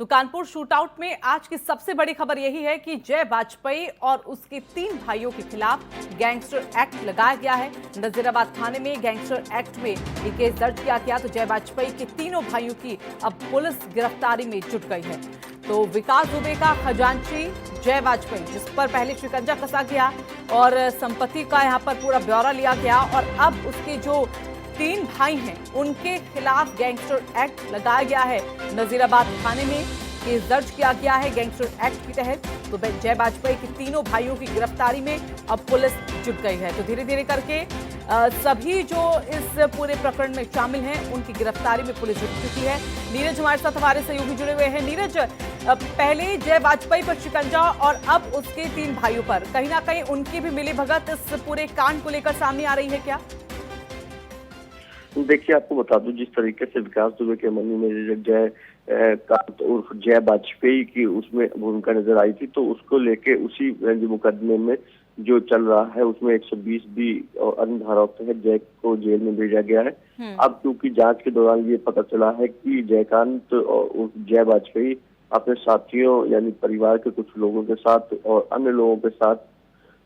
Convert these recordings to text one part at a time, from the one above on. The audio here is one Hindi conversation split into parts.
तो कानपुर शूटआउट में आज की सबसे बड़ी खबर यही है कि जय वाजपेयी और उसके 3 भाइयों के खिलाफ गैंगस्टर एक्ट लगाया गया है। नजीराबाद थाने में गैंगस्टर एक्ट में ये केस दर्ज किया गया। तो जय वाजपेयी के तीनों भाइयों की अब पुलिस गिरफ्तारी में जुट गई है। तो विकास दुबे का खजांची जय वाजपेयी, जिस पर पहले शिकंजा कसा गया और संपत्ति का यहाँ पर पूरा ब्यौरा लिया गया, और अब उसके जो 3 भाई हैं उनके खिलाफ गैंगस्टर एक्ट लगाया गया है। नजीराबाद थाने में केस दर्ज किया गया है गैंगस्टर एक्ट के तहत। तो जय वाजपेयी के तीनों भाइयों की गिरफ्तारी में अब पुलिस जुट गई है। तो धीरे धीरे करके सभी जो इस पूरे प्रकरण में शामिल हैं उनकी गिरफ्तारी में पुलिस जुट चुकी है। नीरज हमारे साथ हमारे सहयोगी जुड़े हुए हैं। नीरज, पहले जय वाजपेयी पर शिकंजा और अब उसके 3 भाइयों पर कहीं ना कहीं उनकी भी मिलीभगत इस पूरे कांड को लेकर सामने आ रही है क्या? देखिए, आपको बता दूं, जिस तरीके से विकास दुबे के मनी में जय वाजपेयी की उसमें भूमिका नजर आई थी, तो उसको लेके उसी मुकदमे में जो चल रहा है उसमें 120 बी और अन्य धाराओं के तहत जय को जेल में भेजा गया है। अब क्योंकि जांच के दौरान ये पता चला है कि जयकांत और जय वाजपेयी अपने साथियों यानी परिवार के कुछ लोगों के साथ और अन्य लोगों के साथ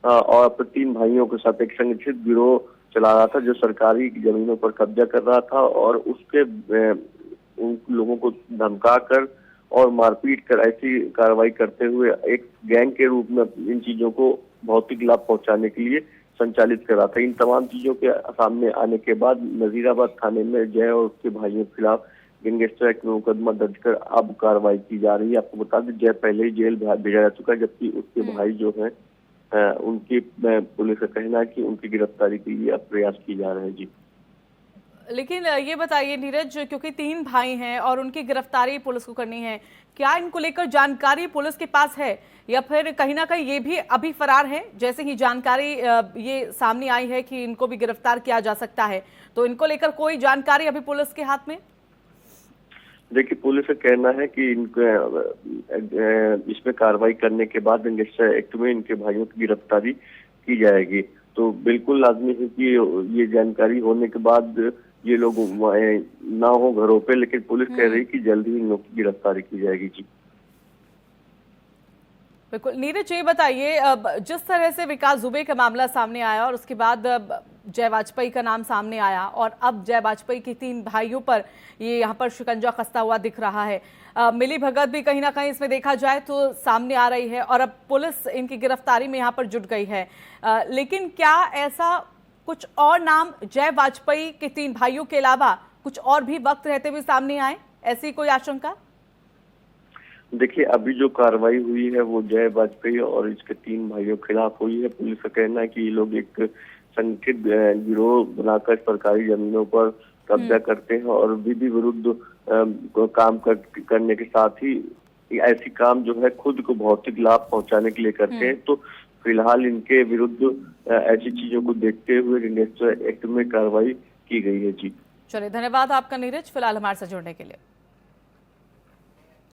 और अपने 3 भाइयों के साथ एक संगठित गिरोह चला रहा था, जो सरकारी जमीनों पर कब्जा कर रहा था, और उसके उन लोगों को धमका कर और मारपीट कर ऐसी कार्रवाई करते हुए एक गैंग के रूप में इन चीजों को भौतिक लाभ पहुंचाने के लिए संचालित कर रहा था। इन तमाम चीजों के सामने आने के बाद नजीराबाद थाने में जय और उसके भाइयों के खिलाफ गैंगस्टर एक्ट में मुकदमा दर्ज कर अब कार्रवाई की जा रही है। आपको बता दें, जय पहले ही जेल भेजा जा चुका है, जबकि उसके भाई जो है उनकी पुलिस का कहना है कि उनकी गिरफ्तारी के लिए अब प्रयास किए जा रहे हैं। जी, लेकिन ये बताइए नीरज, क्योंकि 3 भाई हैं और उनकी गिरफ्तारी पुलिस को करनी है, क्या इनको लेकर जानकारी पुलिस के पास है या फिर कहीं ना कहीं ये भी अभी फरार है? जैसे ही जानकारी ये सामने आई है कि इनको भी गिरफ्तार किया जा सकता है, तो इनको लेकर कोई जानकारी अभी पुलिस के हाथ में? देखिए, पुलिस का कहना है कि इसमें कार्रवाई करने के बाद गैंगस्टर एक्ट में इनके भाइयों की गिरफ्तारी की जाएगी। तो बिल्कुल लाजमी है कि ये जानकारी होने के बाद ये लोग ना हो घरों पे, लेकिन पुलिस कह रही है कि जल्द ही इन लोगों की गिरफ्तारी की जाएगी। जी बिल्कुल। नीरज, ये बताइए, अब जिस तरह से विकास दुबे का मामला सामने आया और उसके बाद जय वाजपेयी का नाम सामने आया और अब जय वाजपेयी के 3 भाइयों पर ये यहाँ पर शिकंजा कसता हुआ दिख रहा है, मिलीभगत भी कहीं ना कहीं इसमें देखा जाए तो सामने आ रही है और अब पुलिस इनकी गिरफ्तारी में यहाँ पर जुट गई है, लेकिन क्या ऐसा कुछ और नाम जय वाजपेयी के 3 भाइयों के अलावा कुछ और भी वक्त रहते हुए सामने आए, ऐसी कोई आशंका? देखिए, अभी जो कार्रवाई हुई है वो जय वाजपेयी और इसके 3 भाइयों के खिलाफ हुई है। पुलिस का कहना है कि ये लोग एक संगठित गिरोह बनाकर सरकारी जमीनों पर कब्जा करते हैं और विधि विरुद्ध काम करने के साथ ही ऐसी काम जो है खुद को भौतिक लाभ पहुंचाने के लिए करते हैं। तो फिलहाल इनके विरुद्ध ऐसी चीजों को देखते हुए गैंगस्टर एक्ट में कार्रवाई की गई है। जी चलिए, धन्यवाद आपका नीरज, फिलहाल हमारे साथ जुड़ने के लिए।